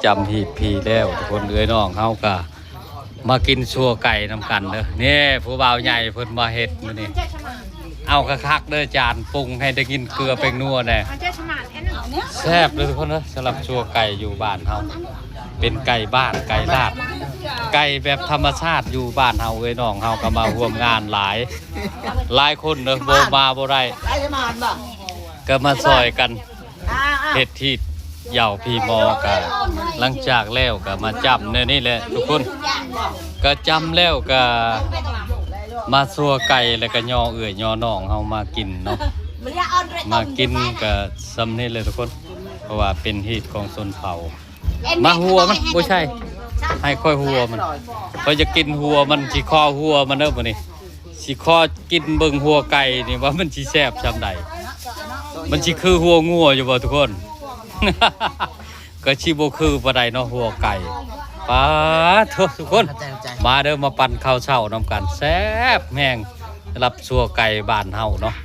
จำหีบพีแล้วทุกคนเอ้ยน้องเฮาก็มากินชัวไก่นำกันเด้อนี่ผู้บ่าวใหญ่เพิ่นมาเฮ็ดมื้อนี้เอาคักๆเด้อจานปรุงให้ได้กินเกลือแป้งนัวแน่แซ่บเลยทุกคนเด้อสำหรับชัวไก่อยู่บ้านเฮาเป็นไก่บ้านไก่ลาดไก่แบบธรรมชาติอยู่บ้านเฮาเอ้ยน้องเฮาก็มาร่วมงานหลายคนเด้อบ่มาบ่ได้ก็มาซอยกันเฮ็ดที่เหย่าพี่มอกันหลังจากแล้วก็มาจำเนี่ยนี่แหละทุกคนก็จำแล้วก็มาซัวไก่แล้วก็ย่อเอื่อยย่อน้องเฮามากินเนาะมากินก็ซ้ำนี่เลยทุกคนเพราะว่าเป็นฮีตของชนเผ่ามาหัวมันบ่ใช่ให้ค่อยหัวมันเขาจะกินหัวมันสิคอหัวมันเด้อบ่นี่สิคอกินเบิ่งหัวไก่นี่ว่ามันสิแซ่บซำใดมันสิคือหัวงัวอยู่บ่ทุกคนก็ชิโบคือปะไดเนาะหัวไก่ป้าทุกคนมาเด้อมาปั่นข้าวเช้านำกันแซ่บแห้งรับชัวไก่บ้านเฮาเนาะ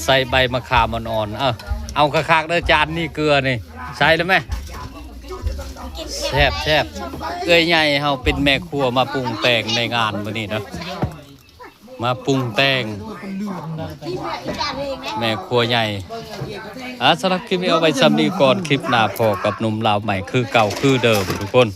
ใส่ใบมะขามอ่อนๆเอาคักๆเด้อจานนี่เกลือนี่ใส่แล้วไหมแซ่บเอ้ยใหญ่เฮาเป็นแม่ครัวมาปรุงแต่งในงานมื้อนี้เนาะมาปรุงแต่งแม่ครัวใหญ่สำหรับคลิปนี้เอาไว้ซ้ำนี้ก่อนคลิปหน้าพอกับหนุ่มลาวใหม่คือเก่าคือเดิมทุกคน